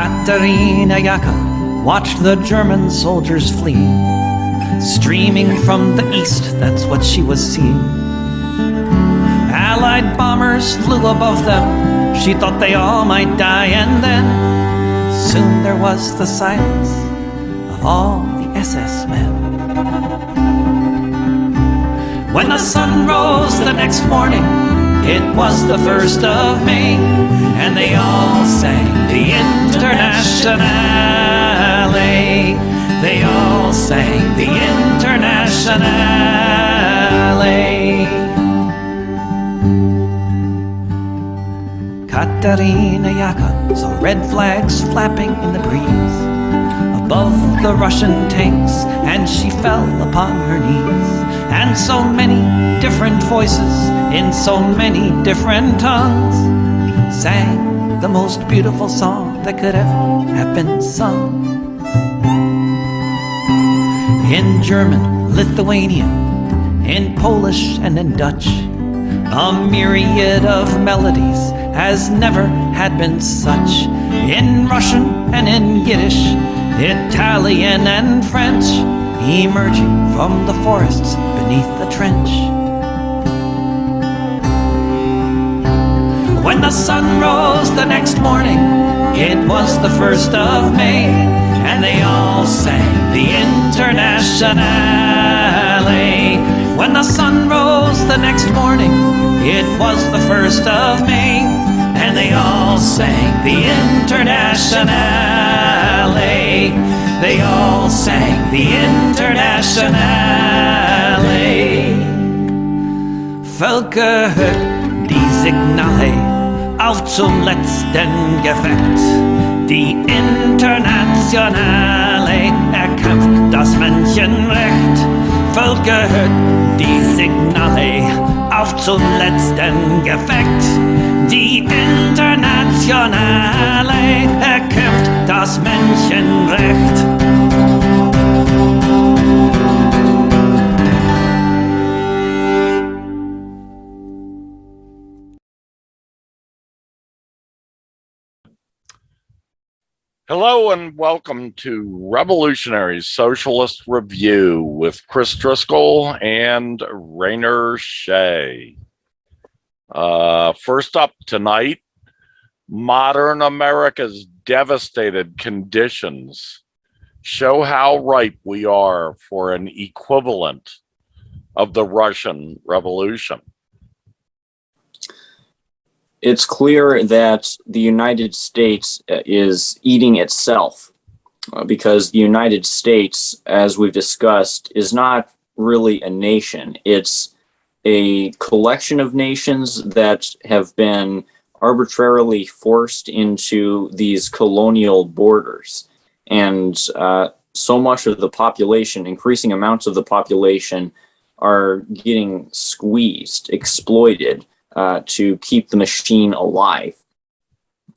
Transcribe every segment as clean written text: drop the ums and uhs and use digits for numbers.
Katerina Yaka watched the German soldiers flee, streaming from the east, that's what she was seeing. Allied bombers flew above them, she thought they all might die, and then soon there was the silence of all the SS men. When the sun rose the next morning, it was the 1st of May, and they all sang the Internationale. They all sang the Internationale. Katerina Yaka saw red flags flapping in the breeze above the Russian tanks, and she fell upon her knees. And so many different voices in so many different tongues sang the most beautiful song that could ever have been sung. In German, Lithuanian, in Polish and in Dutch, a myriad of melodies has never had been such. In Russian and in Yiddish, Italian and French, emerging from the forests beneath the trench. When the sun rose the next morning, it was the 1st of May, and they all sang the Internationale. When the sun rose the next morning, it was the 1st of May, and they all sang the Internationale. They all sang the Internationale. Völker hört die Signale auf zum letzten Gefecht. Die Internationale erkämpft das Menschenrecht. Völker hört die Signale auf zum letzten Gefecht. Die Internationale erkämpft das Menschenrecht. Hello and welcome to Revolutionary Socialist Review with Chris Driscoll and Rainer Shea. First up tonight, modern America's devastated conditions show how ripe we are for an equivalent of the Russian Revolution. It's clear that the United States is eating itself because the United States, as we've discussed, is not really a nation. It's a collection of nations that have been arbitrarily forced into these colonial borders. And so much of the population, increasing amounts of the population, are getting squeezed, exploited, to keep the machine alive.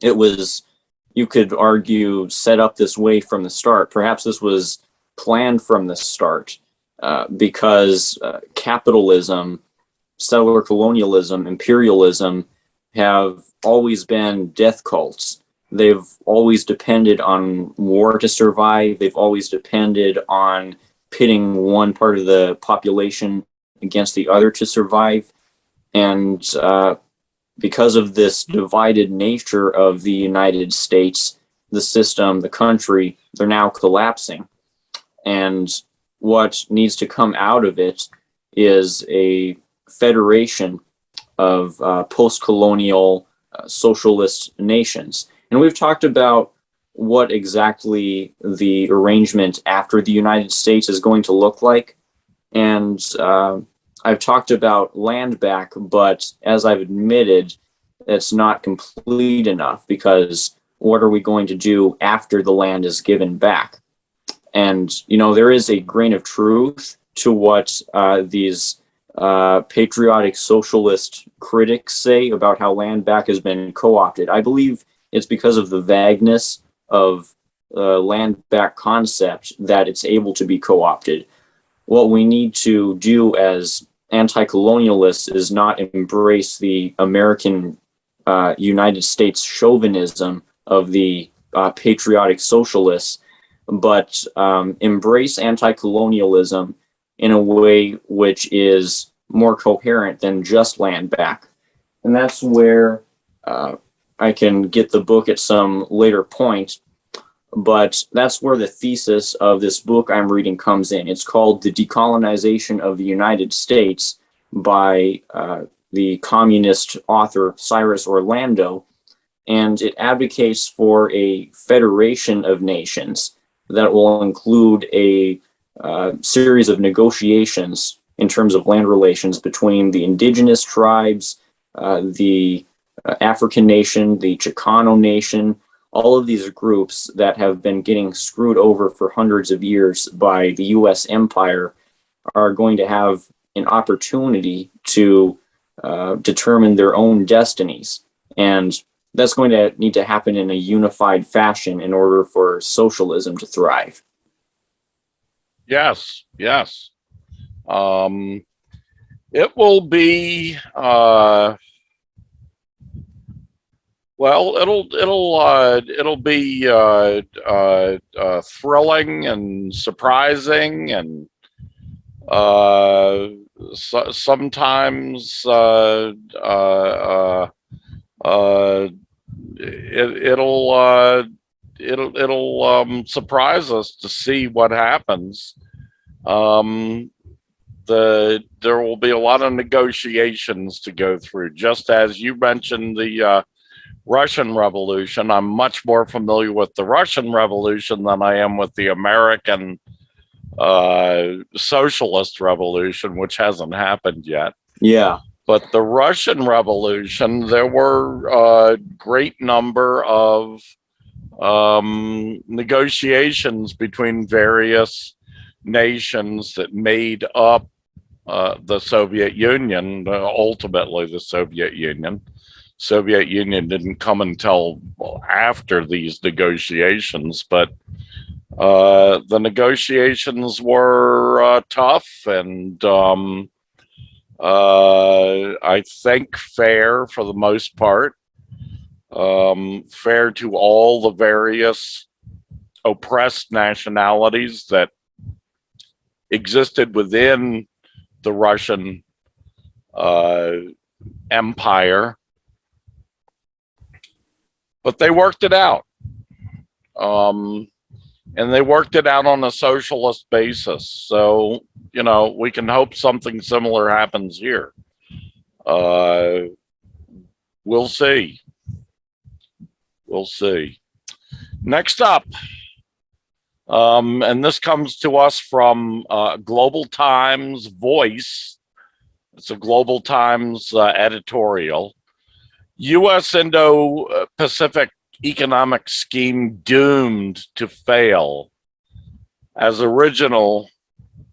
It was, you could argue, set up this way from the start. Perhaps this was planned from the start because capitalism, settler colonialism, imperialism have always been death cults. They've always depended on war to survive. They've always depended on pitting one part of the population against the other to survive. And because of this divided nature of the United States, the system, the country, they're now collapsing. And what needs to come out of it is a federation of post-colonial socialist nations. And we've talked about what exactly the arrangement after the United States is going to look like. And I've talked about land back, but as I've admitted, it's not complete enough, because what are we going to do after the land is given back? And, you know, there is a grain of truth to what these patriotic socialist critics say about how land back has been co-opted. I believe it's because of the vagueness of land back concept that it's able to be co-opted. What we need to do as anti-colonialists is not embrace the American United States chauvinism of the patriotic socialists, but embrace anti-colonialism in a way which is more coherent than just land back. And that's where I can get the book at some later point, but that's where the thesis of this book I'm reading comes in. It's called The Decolonization of the United States by the communist author Cyrus Orlando, and it advocates for a federation of nations that will include a series of negotiations in terms of land relations between the indigenous tribes, the African nation, the Chicano nation. All of these groups that have been getting screwed over for hundreds of years by the U.S. empire are going to have an opportunity to determine their own destinies. And that's going to need to happen in a unified fashion in order for socialism to thrive. Yes, yes. It will be well, it'll be thrilling and surprising, and sometimes it'll surprise us to see what happens. There will be a lot of negotiations to go through, just as you mentioned the Russian Revolution. I'm much more familiar with the Russian Revolution than I am with the American Socialist Revolution, which hasn't happened yet. Yeah. But the Russian Revolution, there were a great number of negotiations between various nations that made up the Soviet Union, ultimately the Soviet Union. Soviet Union didn't come until after these negotiations, but the negotiations were tough and I think fair for the most part, fair to all the various oppressed nationalities that existed within the Russian empire. But they worked it out. And they worked it out on a socialist basis. So, you know, we can hope something similar happens here. We'll see. We'll see. Next up, and this comes to us from Global Times Voice. It's a Global Times editorial. U.S. Indo-Pacific economic scheme doomed to fail, as original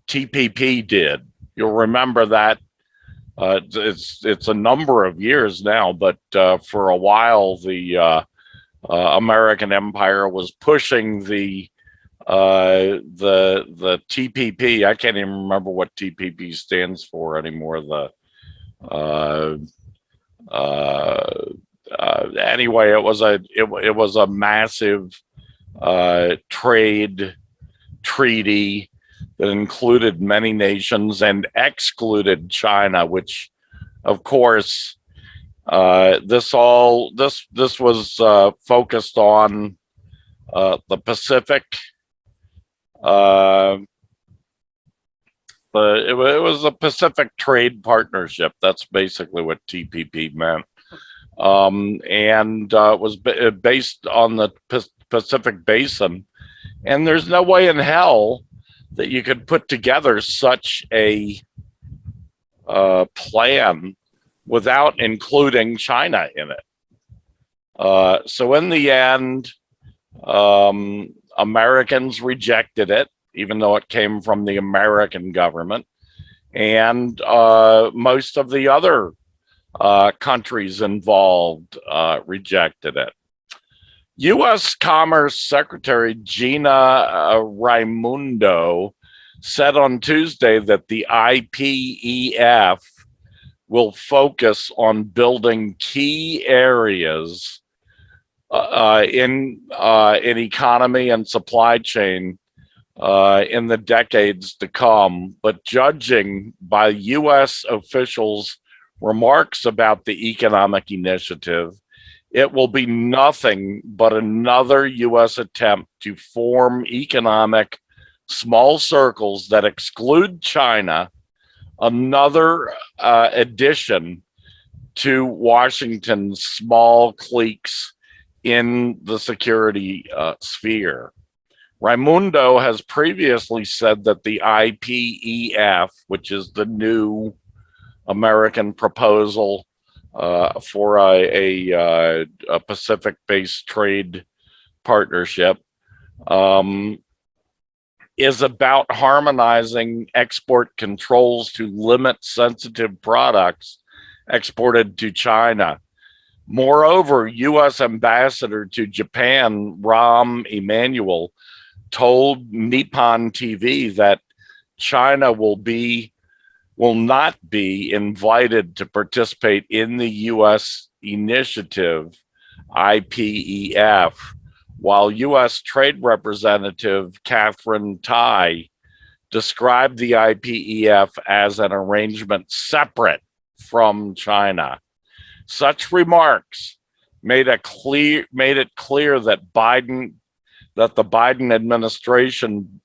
TPP did. You'll remember that. It's a number of years now, but for a while the American empire was pushing the TPP. I can't even remember what TPP stands for anymore. Anyway, it was a massive trade treaty that included many nations and excluded China, which, of course, this was focused on the Pacific. But it was a Pacific Trade Partnership. That's basically what TPP meant. And it was based on the Pacific Basin. And there's no way in hell that you could put together such a plan without including China in it. So in the end, Americans rejected it, even though it came from the American government. And most of the other countries involved rejected it. U.S. Commerce Secretary Gina Raimondo said on Tuesday that the IPEF will focus on building key areas in economy and supply chain in the decades to come. But judging by U.S. officials' remarks about the economic initiative, it will be nothing but another U.S. attempt to form economic small circles that exclude China, another addition to Washington's small cliques in the security sphere. Raimundo has previously said that the IPEF, which is the new American proposal for a Pacific-based trade partnership, is about harmonizing export controls to limit sensitive products exported to China. Moreover, U.S. Ambassador to Japan, Rahm Emanuel, told Nippon TV that China will not be invited to participate in the U.S. initiative, IPEF, while U.S. Trade Representative Catherine Tai described the IPEF as an arrangement separate from China. Such remarks made it clear that the Biden administration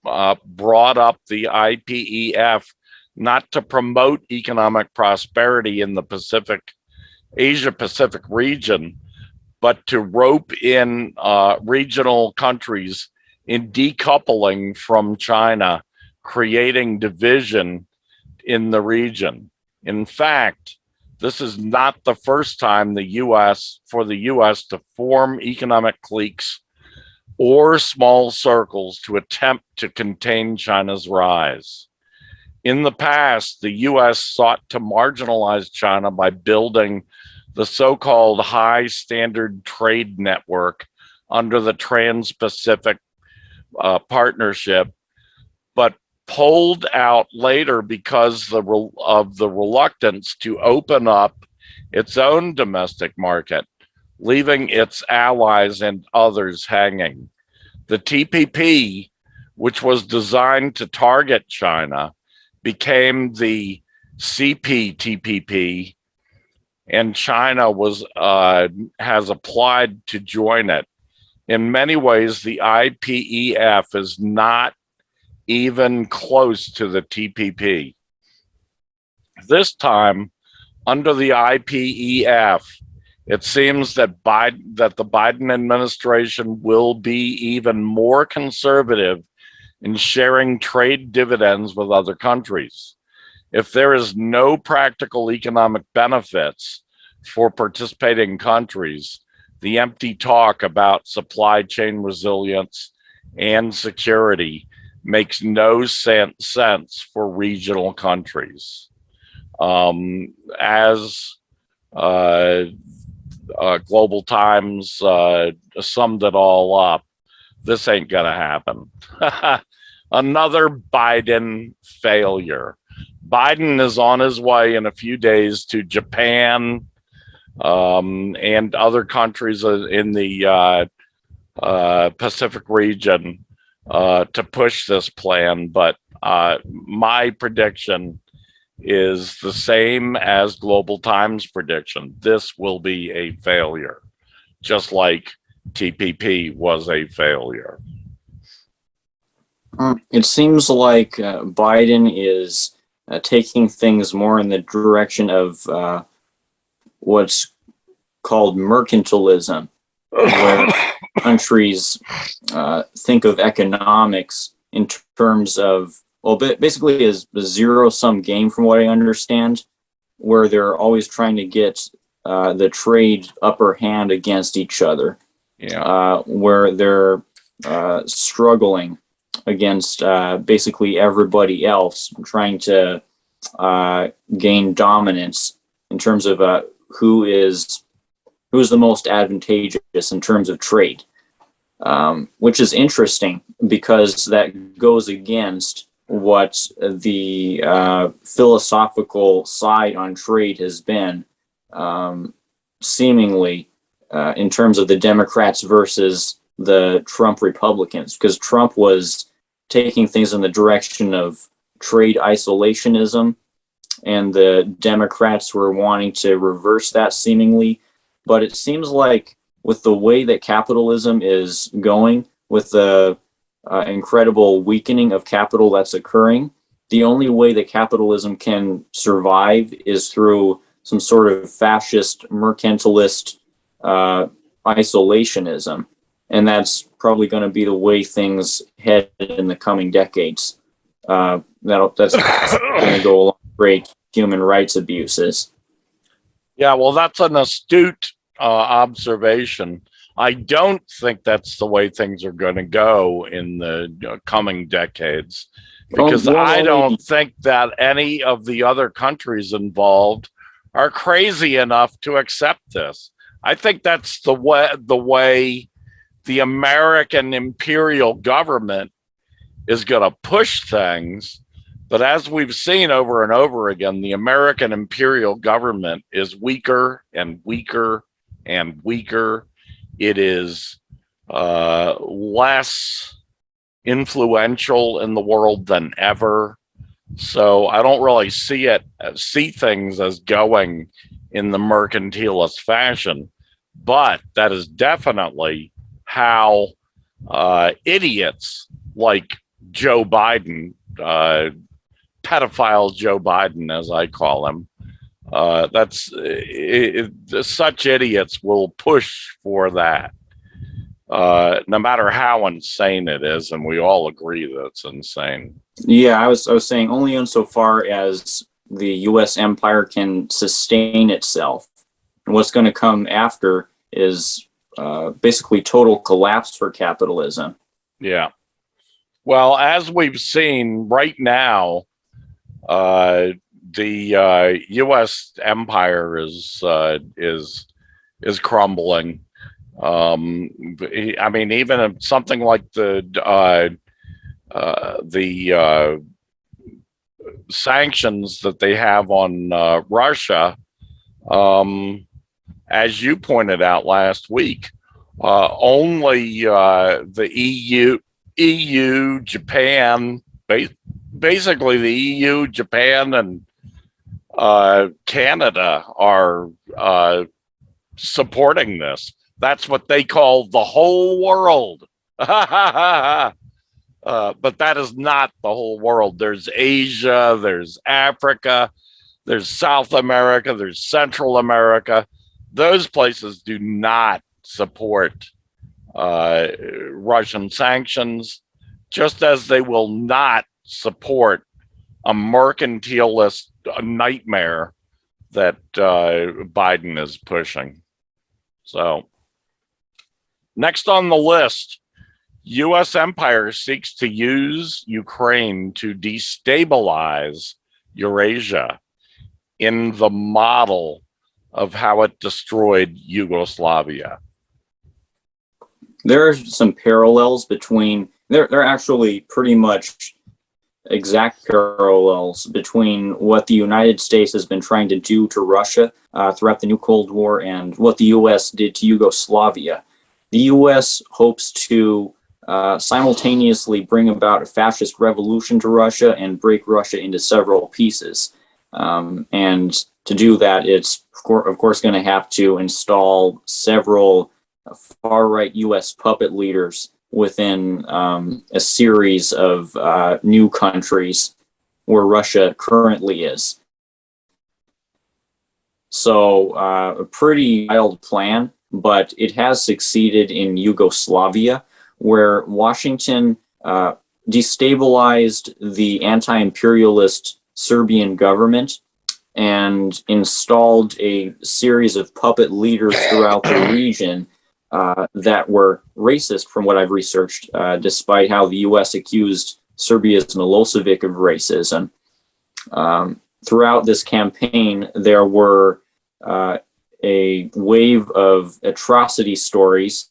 brought up the IPEF not to promote economic prosperity in the Asia Pacific region, but to rope in regional countries in decoupling from China, creating division in the region. In fact, this is not the first time for the U.S. to form economic cliques or small circles to attempt to contain China's rise. In the past, the U.S. sought to marginalize China by building the so-called high standard trade network under the Trans-Pacific Partnership, but pulled out later because of the reluctance to open up its own domestic market, leaving its allies and others hanging. The TPP, which was designed to target China, became the CPTPP, and China has applied to join it. In many ways, the IPEF is not even close to the TPP. This time, under the IPEF, it seems that the Biden administration will be even more conservative in sharing trade dividends with other countries. If there is no practical economic benefits for participating countries, the empty talk about supply chain resilience and security makes no sense for regional countries. As Global Times summed it all up, this ain't gonna happen. Another Biden failure. Biden is on his way in a few days to Japan and other countries in the Pacific region to push this plan. But my prediction is the same as Global Times prediction. This will be a failure, just like TPP was a failure. It seems like Biden is taking things more in the direction of what's called mercantilism, where countries think of economics in terms of, well, basically is a zero-sum game from what I understand, where they're always trying to get the trade upper hand against each other, where they're struggling against basically everybody else, trying to gain dominance in terms of who is the most advantageous in terms of trade, which is interesting because that goes against what the philosophical side on trade has been seemingly in terms of the Democrats versus the Trump Republicans, because Trump was taking things in the direction of trade isolationism, and the Democrats were wanting to reverse that seemingly. But it seems like with the way that capitalism is going, with the incredible weakening of capital that's occurring, the only way that capitalism can survive is through some sort of fascist, mercantilist isolationism. And that's probably going to be the way things head in the coming decades. That's going to go along with great human rights abuses. Yeah, well, that's an astute observation. I don't think that's the way things are going to go in the coming decades, because I don't think that any of the other countries involved are crazy enough to accept this. I think that's the way the American imperial government is going to push things. But as we've seen over and over again, the American imperial government is weaker and weaker and weaker. It is less influential in the world than ever. So I don't really see things as going in the mercantilist fashion, but that is definitely how idiots like Joe Biden, pedophile Joe Biden, as I call him, such idiots will push for that, no matter how insane it is, and we all agree that it's insane. Yeah, I was saying only insofar as the U.S. empire can sustain itself. And what's going to come after is basically total collapse for capitalism. Yeah. Well, as we've seen right now, the U.S. empire is crumbling. I mean, even something like the sanctions that they have on Russia, as you pointed out last week, only the EU, Japan, basically the EU, Japan, and Canada are supporting this. That's what they call the whole world. But that is not the whole world. There's Asia, there's Africa, there's South America, there's Central America. Those places do not support Russian sanctions, just as they will not support a mercantilist nightmare that Biden is pushing. So, next on the list, U.S. empire seeks to use Ukraine to destabilize Eurasia in the model of how it destroyed Yugoslavia. There are some parallels between, they're actually pretty much exact parallels between what the United States has been trying to do to Russia throughout the new Cold War and what the U.S. did to Yugoslavia. The U.S. hopes to simultaneously bring about a fascist revolution to Russia and break Russia into several pieces. And to do that, it's of course going to have to install several far-right U.S. puppet leaders within a series of new countries where Russia currently is. So a pretty wild plan, but it has succeeded in Yugoslavia, where Washington destabilized the anti-imperialist Serbian government and installed a series of puppet leaders throughout the region that were racist, from what I've researched, despite how the U.S. accused Serbia's Milosevic of racism. Throughout this campaign, there were a wave of atrocity stories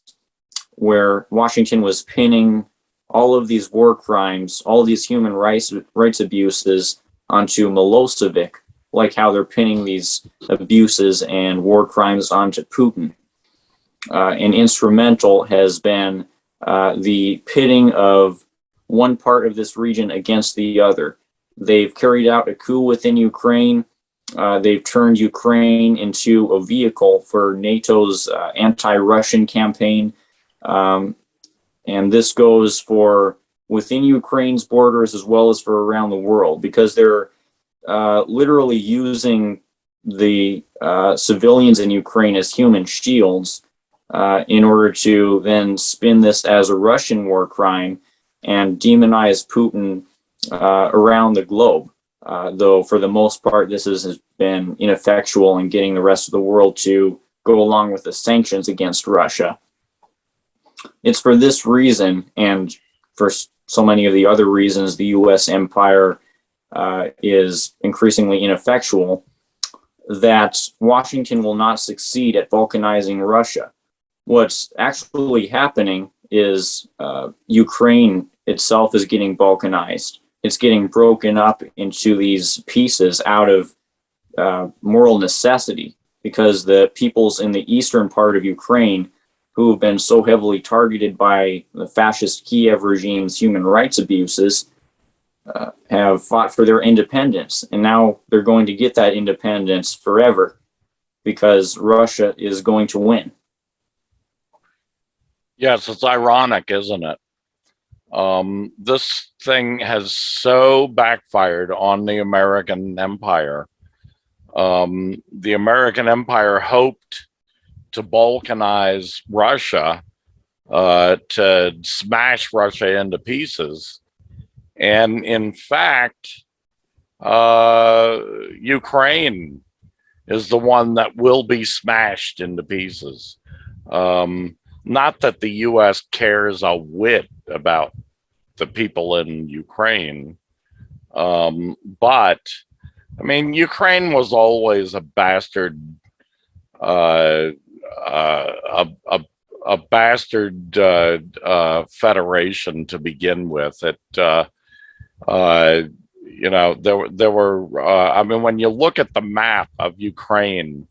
where Washington was pinning all of these war crimes, all of these human rights abuses onto Milosevic, like how they're pinning these abuses and war crimes onto Putin. and instrumental has been the pitting of one part of this region against the other. They've carried out a coup within Ukraine. They've turned Ukraine into a vehicle for NATO's anti-Russian campaign. And this goes for within Ukraine's borders as well as for around the world, because they're literally using the civilians in Ukraine as human shields in order to then spin this as a Russian war crime and demonize Putin around the globe. Though for the most part, this has been ineffectual in getting the rest of the world to go along with the sanctions against Russia. It's for this reason, and for so many of the other reasons, the U.S. empire is increasingly ineffectual, that Washington will not succeed at balkanizing Russia. What's actually happening is Ukraine itself is getting balkanized. It's getting broken up into these pieces out of moral necessity, because the peoples in the eastern part of Ukraine, who have been so heavily targeted by the fascist Kiev regime's human rights abuses, have fought for their independence. And now they're going to get that independence forever, because Russia is going to win. Yes, it's ironic, isn't it? This thing has so backfired on the American empire. The American empire hoped to balkanize Russia, to smash Russia into pieces. And in fact, Ukraine is the one that will be smashed into pieces. Not that the U.S. cares a whit about the people in Ukraine, but I mean, Ukraine was always a bastard, a bastard federation to begin with. It, you know, there were. I mean, when you look at the map of Ukraine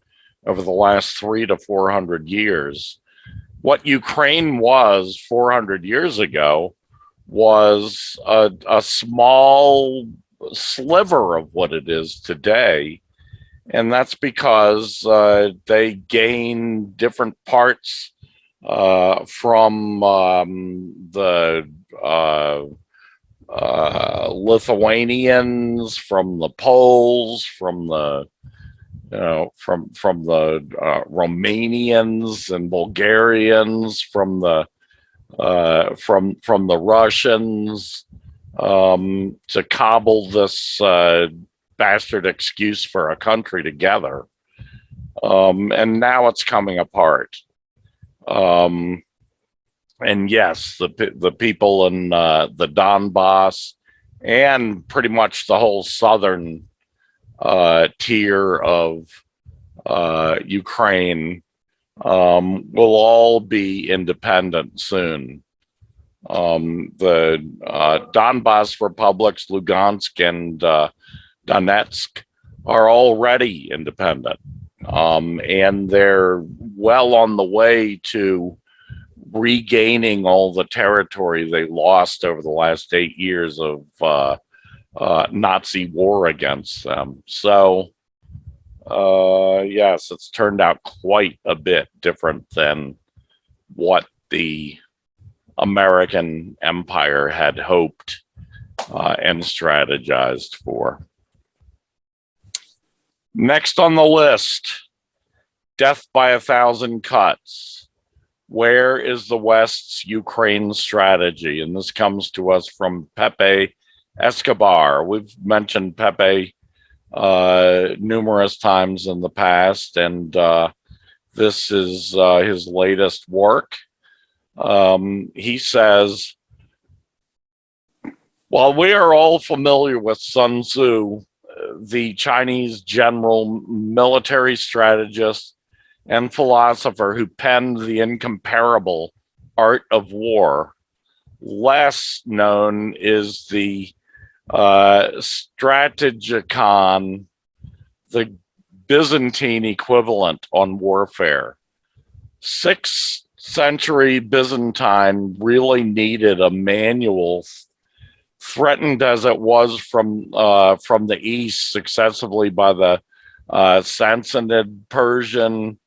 over the last 300 to 400 years, what Ukraine was 400 years ago was a small sliver of what it is today. And that's because they gained different parts from the Lithuanians, from the Poles, from the from the Romanians and Bulgarians, from the Russians, to cobble this bastard excuse for a country together, and now it's coming apart. And yes, the people in the Donbass and pretty much the whole southern tier of Ukraine will all be independent soon. The Donbass republics, Lugansk and Donetsk, are already independent, and they're well on the way to regaining all the territory they lost over the last 8 years of Nazi war against them. So, yes, it's turned out quite a bit different than what the American empire had hoped and strategized for. Next on the list, death by 1,000 cuts. Where is the West's Ukraine strategy? And this comes to us from Pepe Excobar. We've mentioned Pepe numerous times in the past, and this is his latest work. He says, while we are all familiar with Sun Tzu, the Chinese general, military strategist, and philosopher who penned the incomparable Art of War, less known is the Strategicon, the Byzantine equivalent on warfare. 6th century Byzantine really needed a manual, threatened as it was from the east successively by the Sassanid, Persian,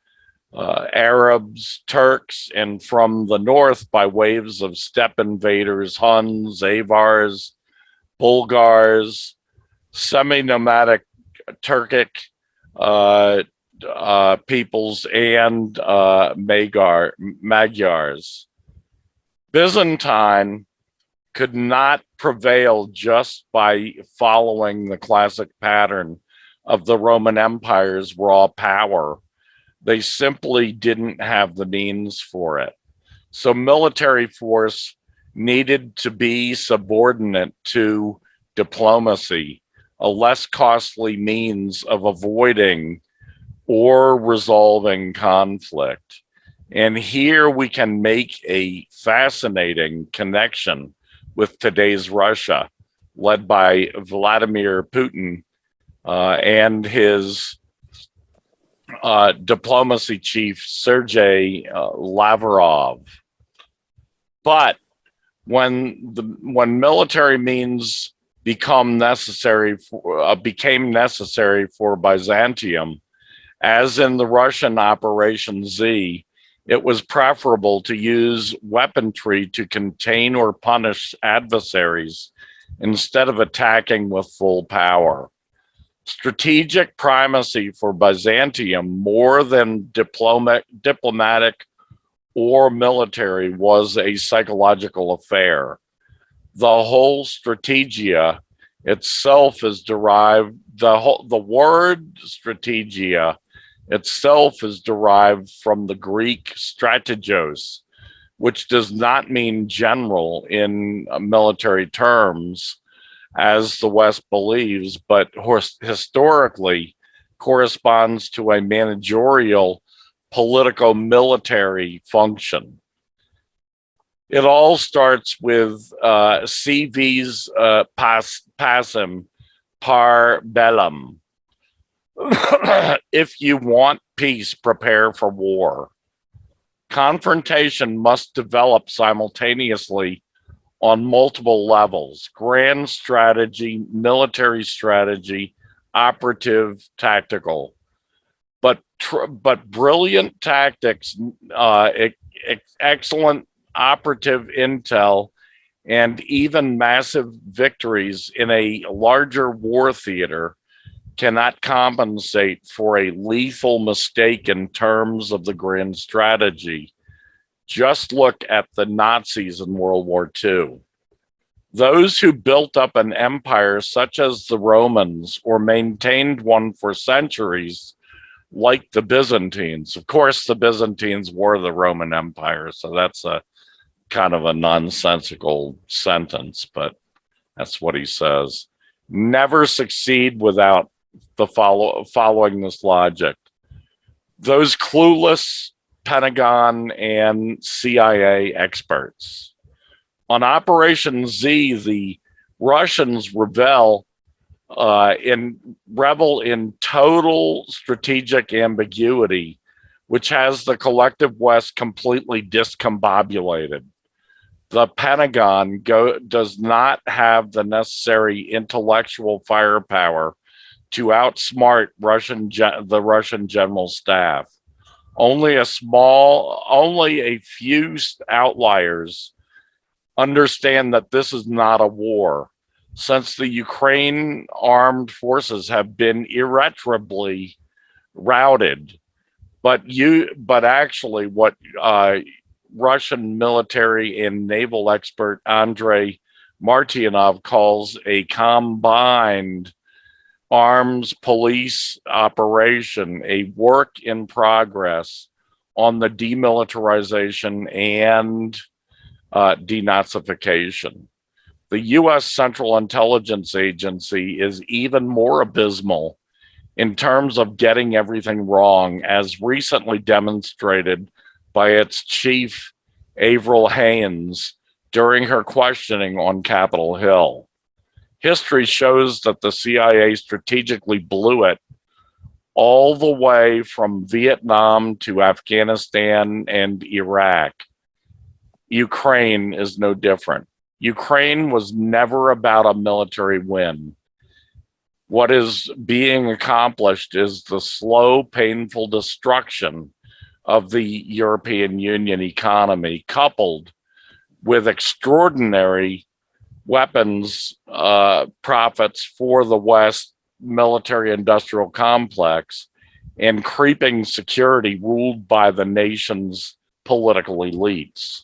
Arabs, Turks, and from the north by waves of steppe invaders, Huns, Avars, Bulgars, semi-nomadic Turkic peoples, and Magyars. Byzantine could not prevail just by following the classic pattern of the Roman Empire's raw power. They simply didn't have the means for it. So military force needed to be subordinate to diplomacy, a less costly means of avoiding or resolving conflict. And here we can make a fascinating connection with today's Russia, led by Vladimir Putin and his diplomacy chief, Sergei Lavrov. But when military means became necessary for Byzantium, as in the Russian Operation Z, it was preferable to use weaponry to contain or punish adversaries instead of attacking with full power. Strategic primacy for Byzantium, more than diplomatic or military, was a psychological affair. The whole strategia itself is derived, the word strategia itself is derived from the Greek strategos, which does not mean general in military terms, as the West believes, but historically corresponds to a managerial politico-military function. It all starts with si vis pacem par bellum. If you want peace, prepare for war. Confrontation must develop simultaneously on multiple levels: grand strategy, military strategy, operative, tactical. But brilliant tactics, excellent operative intel, and even massive victories in a larger war theater cannot compensate for a lethal mistake in terms of the grand strategy. Just look at the Nazis in World War II. Those who built up an empire such as the Romans, or maintained one for centuries, like the Byzantines. Of course, the Byzantines were the Roman Empire, so that's a kind of a nonsensical sentence, but that's what he says. Never succeed without following this logic. Those clueless Pentagon and CIA experts. On Operation Z, the Russians revel in total strategic ambiguity, which has the collective West completely discombobulated. The Pentagon does not have the necessary intellectual firepower to outsmart the Russian general staff. Only a few outliers understand that this is not a war, since the Ukraine armed forces have been irretrievably routed. But actually, what Russian military and naval expert Andrei Martyanov calls a combined arms police operation, a work in progress on the demilitarization and denazification. The U.S. Central Intelligence Agency is even more abysmal in terms of getting everything wrong, as recently demonstrated by its chief, Avril Haines, during her questioning on Capitol Hill. History shows that the CIA strategically blew it all the way from Vietnam to Afghanistan and Iraq. Ukraine is no different. Ukraine was never about a military win. What is being accomplished is the slow, painful destruction of the European Union economy, coupled with extraordinary weapons profits for the West military industrial complex and creeping security ruled by the nation's political elites.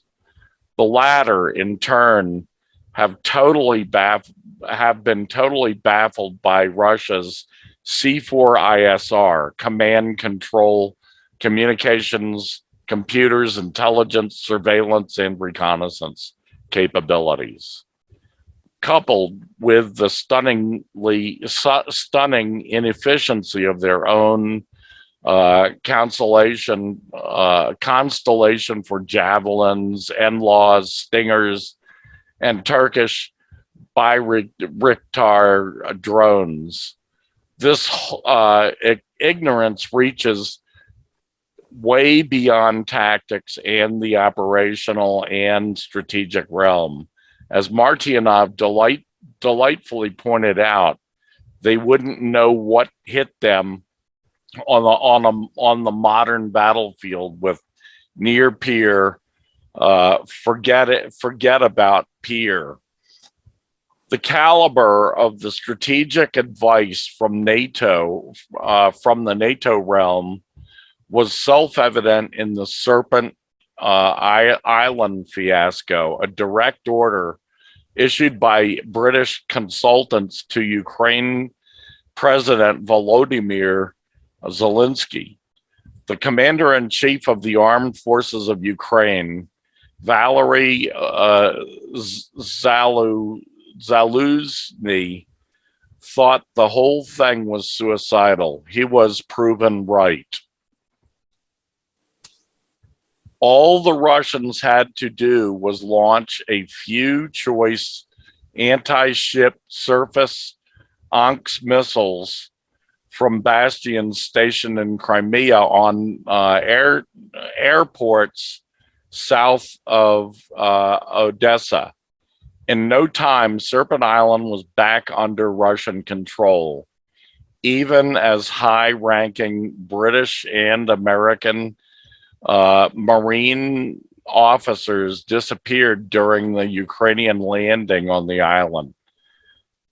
The latter, in turn, have been totally baffled by Russia's C4ISR, command control, communications, computers, intelligence, surveillance, and reconnaissance capabilities, coupled with the stunning inefficiency of their own constellation for javelins, NLAWs, Stingers, and Turkish Bayraktar drones. This ignorance reaches way beyond tactics and the operational and strategic realm. As Martyanov delightfully pointed out, they wouldn't know what hit them on the modern battlefield with near peer. Forget about peer. The caliber of the strategic advice from NATO, from the NATO realm, was self-evident in the Serpent Island fiasco, a direct order issued by British consultants to Ukraine President Volodymyr Zelensky. The commander-in-chief of the armed forces of Ukraine, Valery Zaluzny, thought the whole thing was suicidal. He was proven right. All the Russians had to do was launch a few choice anti-ship surface ONX missiles from bastions stationed in Crimea on airports south of Odessa. In no time, Serpent Island was back under Russian control, even as high-ranking British and American Marine officers disappeared during the Ukrainian landing on the island.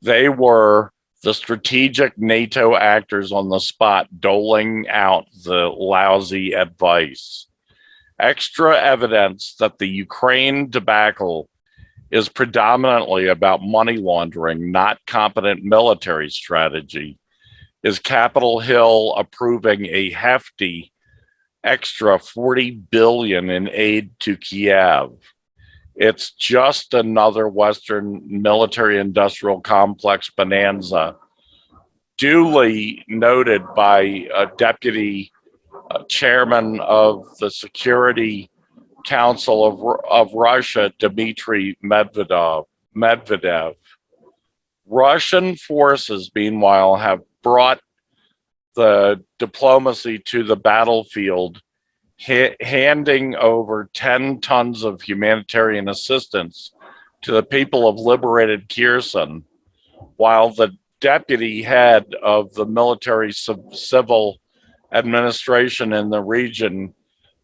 They were the strategic NATO actors on the spot doling out the lousy advice. Extra evidence that the Ukraine debacle is predominantly about money laundering, not competent military strategy, is Capitol Hill approving a hefty extra $40 billion in aid to Kiev. It's just another Western military industrial complex bonanza, duly noted by a deputy chairman of the Security Council of Russia, Dmitry Medvedev. Russian forces, meanwhile, have brought the diplomacy to the battlefield, handing over 10 tons of humanitarian assistance to the people of liberated Kherson, while the deputy head of the military civil administration in the region,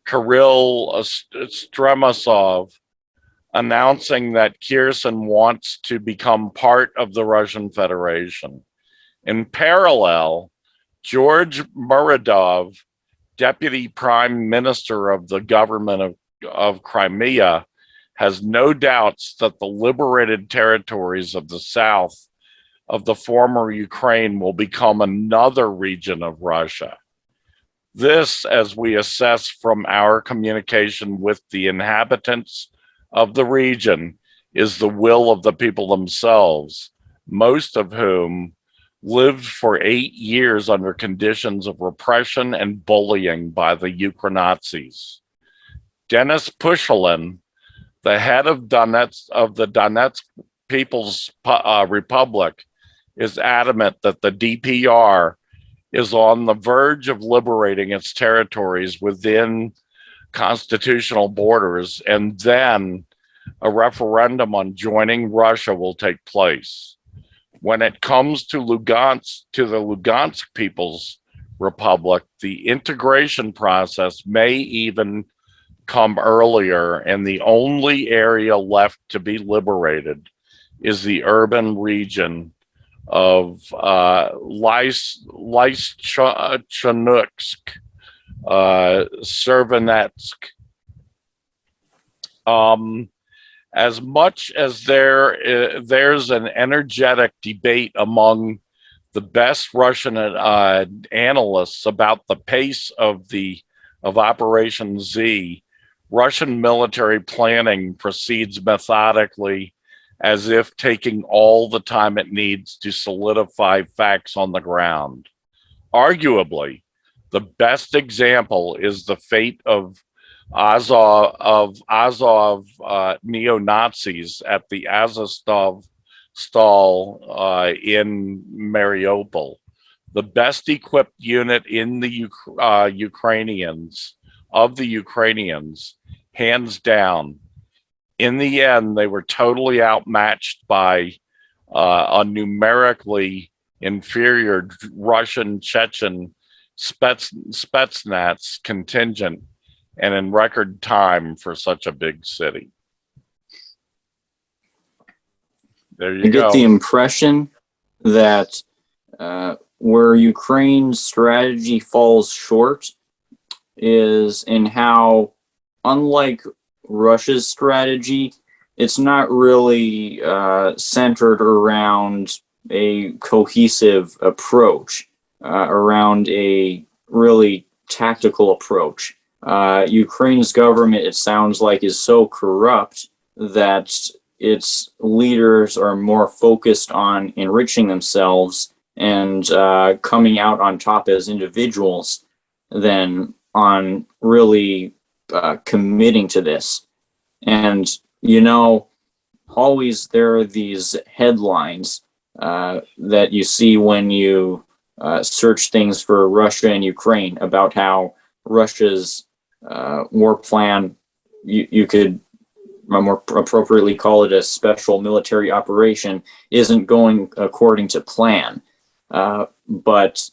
Kirill Stremasov, announcing that Kherson wants to become part of the Russian Federation. In parallel, George Muradov, deputy prime minister of the government of Crimea, has no doubts that the liberated territories of the south of the former Ukraine will become another region of Russia. This, as we assess from our communication with the inhabitants of the region, is the will of the people themselves, most of whom lived for 8 years under conditions of repression and bullying by the Ukronazis. Denis Pushilin, the head of the Donetsk People's Republic, is adamant that the DPR is on the verge of liberating its territories within constitutional borders, and then a referendum on joining Russia will take place. When it comes to the Lugansk People's Republic, the integration process may even come earlier, and the only area left to be liberated is the urban region of Lysychansk, Servanetsk. As much as there's an energetic debate among the best Russian analysts about the pace of Operation Z, Russian military planning proceeds methodically, as if taking all the time it needs to solidify facts on the ground. Arguably, the best example is the fate of Azov neo-Nazis at the Azovstal in Mariupol. The best equipped unit in the Ukrainians, hands down. In the end, they were totally outmatched by a numerically inferior Russian Chechen Spetsnaz contingent, and in record time for such a big city. There you go. I get the impression that where Ukraine's strategy falls short is in how, unlike Russia's strategy, it's not really centered around a cohesive approach, around a really tactical approach. Ukraine's government, it sounds like, is so corrupt that its leaders are more focused on enriching themselves and coming out on top as individuals than on really committing to this. And, you know, always there are these headlines that you see when you search things for Russia and Ukraine about how Russia's war plan, you could more appropriately call it a special military operation, isn't going according to plan. But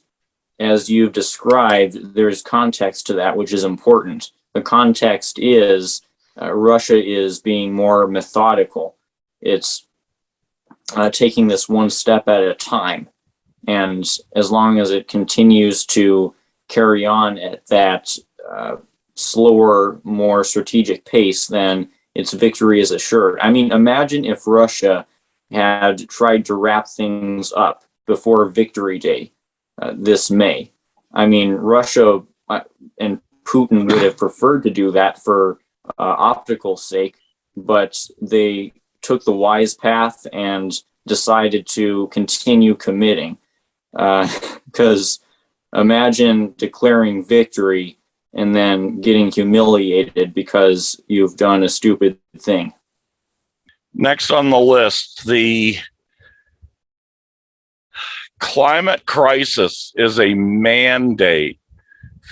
as you've described, there's context to that, which is important. The context is Russia is being more methodical. It's taking this one step at a time. And as long as it continues to carry on at that slower, more strategic pace, then its victory is assured. I mean, imagine if Russia had tried to wrap things up before Victory Day this May. I mean, Russia and Putin would have preferred to do that for optical sake, but they took the wise path and decided to continue committing. Because imagine declaring victory and then getting humiliated because you've done a stupid thing. Next on the list, the climate crisis is a mandate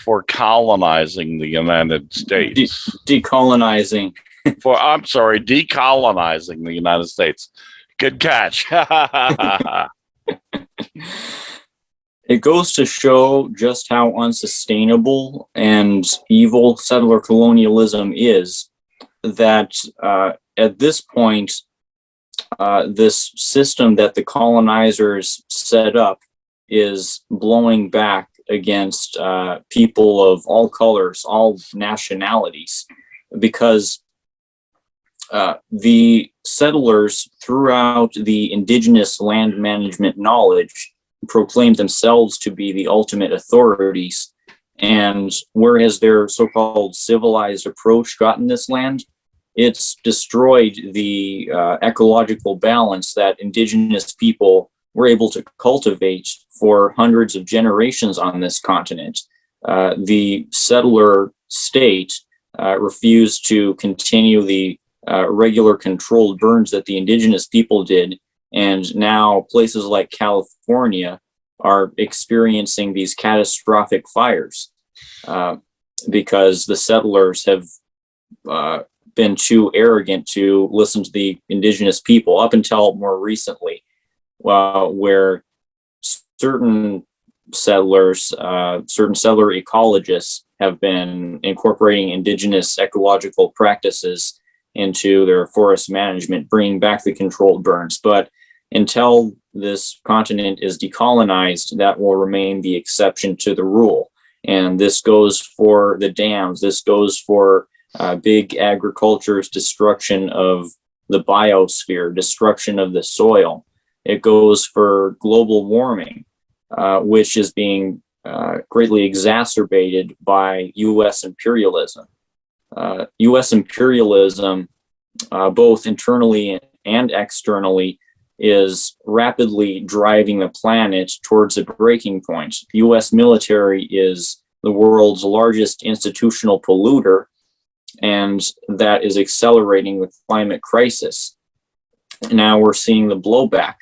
for colonizing the United States. Decolonizing. Decolonizing the United States. Good catch. It goes to show just how unsustainable and evil settler colonialism is, that at this point, this system that the colonizers set up is blowing back against people of all colors, all nationalities, because the settlers throughout the indigenous land management knowledge proclaimed themselves to be the ultimate authorities. And where has their so-called civilized approach gotten this land? It's destroyed the ecological balance that indigenous people were able to cultivate for hundreds of generations on this continent. The settler state refused to continue the regular controlled burns that the indigenous people did. And now places like California are experiencing these catastrophic fires because the settlers have been too arrogant to listen to the indigenous people up until more recently, where certain settlers, certain settler ecologists have been incorporating indigenous ecological practices into their forest management, bringing back the controlled burns. But until this continent is decolonized, that will remain the exception to the rule. And this goes for the dams. This goes for big agriculture's destruction of the biosphere, destruction of the soil. It goes for global warming, which is being greatly exacerbated by U.S. imperialism. U.S. imperialism, both internally and externally, is rapidly driving the planet towards a breaking point. The U.S. military is the world's largest institutional polluter, and that is accelerating the climate crisis. Now we're seeing the blowback.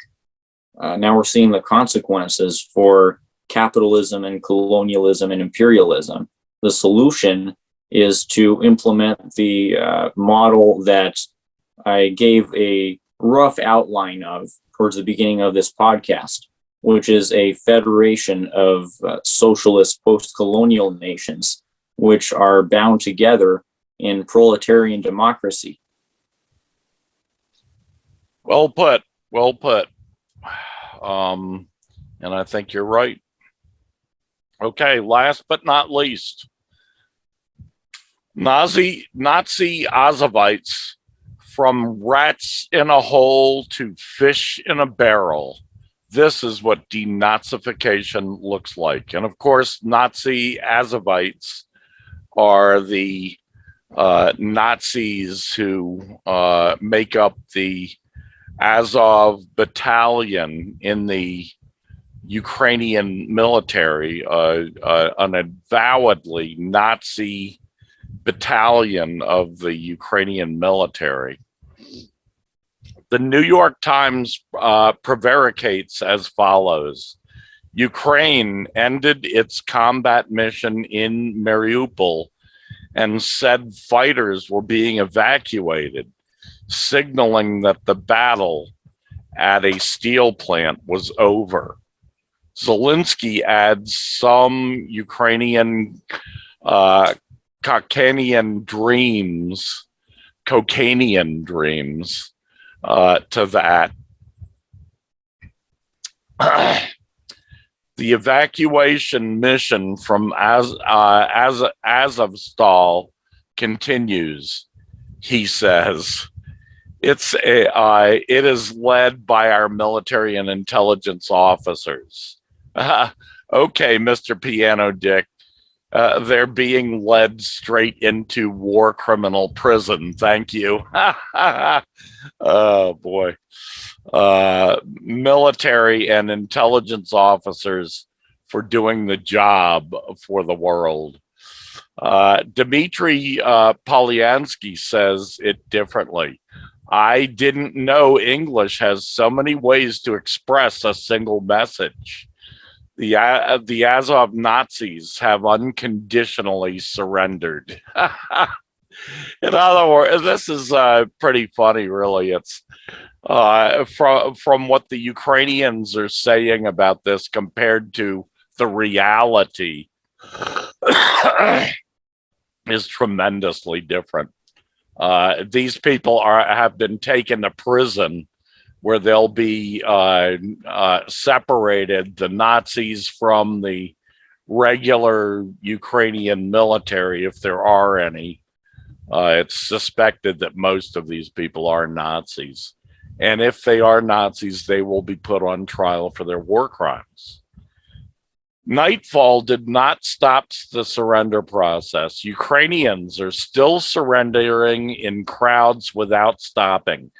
Now we're seeing the consequences for capitalism and colonialism and imperialism. The solution is to implement the model that I gave a rough outline of towards the beginning of this podcast, which is a federation of socialist post-colonial nations, which are bound together in proletarian democracy. Well put, well put. And I think you're right. Okay, last but not least, Nazi Azovites, from rats in a hole to fish in a barrel. This is what denazification looks like. And of course, Nazi Azovites are the Nazis who make up the Azov battalion in the Ukrainian military, an avowedly Nazi battalion of the Ukrainian military. The New York Times prevaricates as follows: Ukraine ended its combat mission in Mariupol and said fighters were being evacuated, signaling that the battle at a steel plant was over. Zelensky adds some Ukrainian cocainian dreams to that. The evacuation mission from Azovstal continues, he says. It is led by our military and intelligence officers. Okay, Mr. Piano Dick. They're being led straight into war criminal prison. Thank you. Oh, boy. Military and intelligence officers for doing the job for the world. Dmitry Polyansky says it differently. I didn't know English has so many ways to express a single message. The Azov Nazis have unconditionally surrendered. In other words, this is pretty funny, really. It's from what the Ukrainians are saying about this compared to the reality is tremendously different. These people have been taken to prison, where they'll be separated, the Nazis from the regular Ukrainian military, if there are any. It's suspected that most of these people are Nazis. And if they are Nazis, they will be put on trial for their war crimes. Nightfall did not stop the surrender process. Ukrainians are still surrendering in crowds without stopping.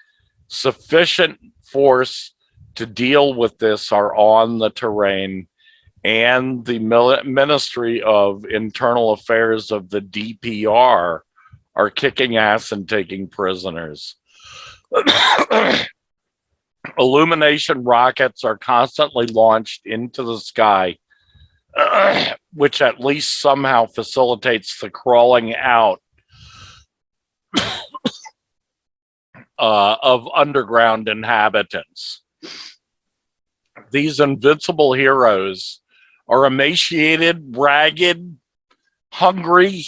Sufficient force to deal with this are on the terrain, and the Ministry of Internal Affairs of the DPR are kicking ass and taking prisoners. illumination rockets are constantly launched into the sky, which at least somehow facilitates the crawling out of underground inhabitants. These invincible heroes are emaciated, ragged, hungry,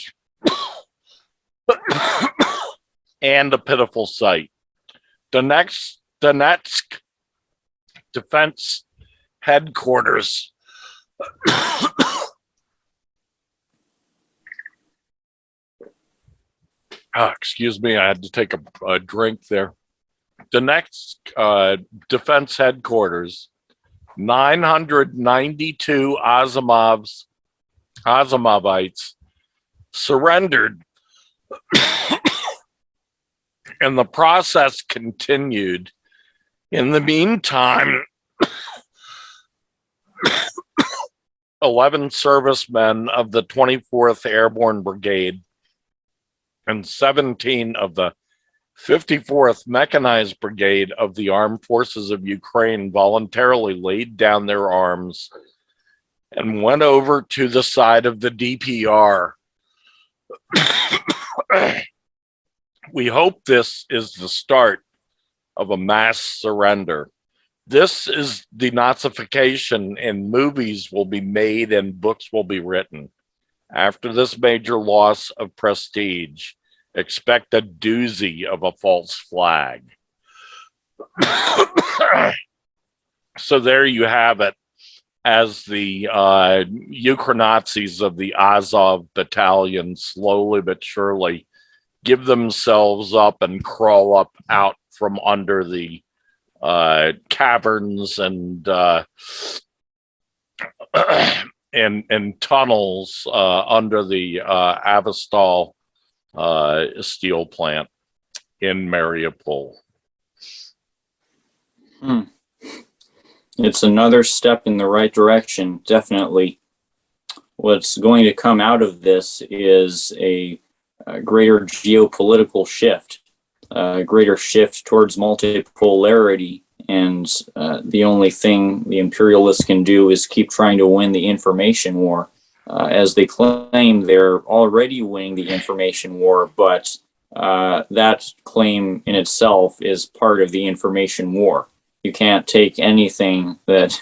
and a pitiful sight. Donetsk Defense Headquarters excuse me, I had to take a drink there. Donetsk Defense Headquarters, 992 Azovites surrendered, and the process continued. In the meantime, 11 servicemen of the 24th Airborne Brigade and 17 of the 54th Mechanized Brigade of the Armed Forces of Ukraine voluntarily laid down their arms and went over to the side of the DPR. We hope this is the start of a mass surrender. This is denazification, and movies will be made and books will be written. After this major loss of prestige, expect a doozy of a false flag. So there you have it, as the Ukronazis of the Azov battalion slowly but surely give themselves up and crawl up out from under the caverns and tunnels under the Avastal steel plant in Mariupol. It's another step in the right direction, definitely. What's going to come out of this is a greater geopolitical shift, a greater shift towards multipolarity, and the only thing the imperialists can do is keep trying to win the information war. As they claim, they're already winning the information war, but that claim in itself is part of the information war. You can't take anything that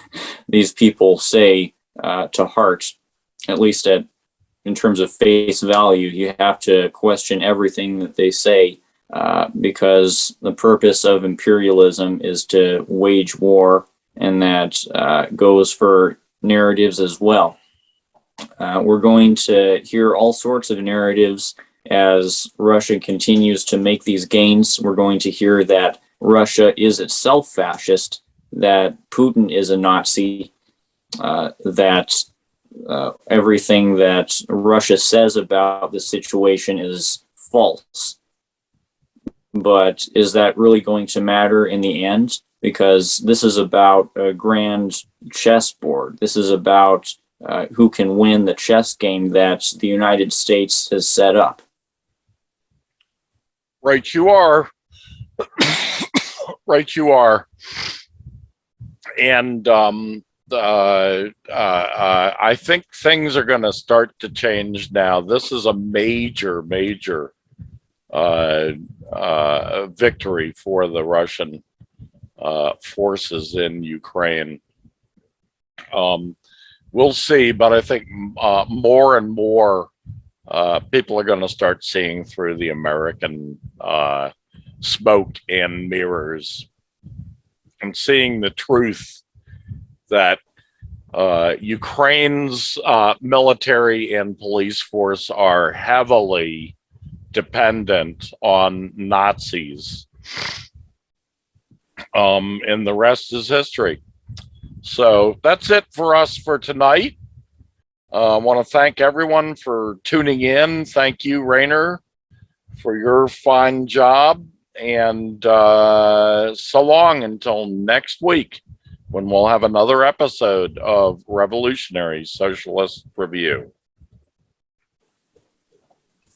these people say to heart, at least in terms of face value. You have to question everything that they say, because the purpose of imperialism is to wage war, and that goes for narratives as well. We're going to hear all sorts of narratives as Russia continues to make these gains. We're going to hear that Russia is itself fascist, that Putin is a Nazi, that everything that Russia says about the situation is false. But is that really going to matter in the end? Because this is about a grand chessboard. This is about who can win the chess game that the United States has set up. Right, you are. Right, you are. And I think things are going to start to change now. This is a major victory for the Russian forces in Ukraine. We'll see, but I think more and more people are going to start seeing through the American smoke and mirrors, and seeing the truth that Ukraine's military and police force are heavily dependent on Nazis. And the rest is history. So that's it for us for tonight. I want to thank everyone for tuning in. Thank you, Rainer, for your fine job. And so long until next week, when we'll have another episode of Revolutionary Socialist Review.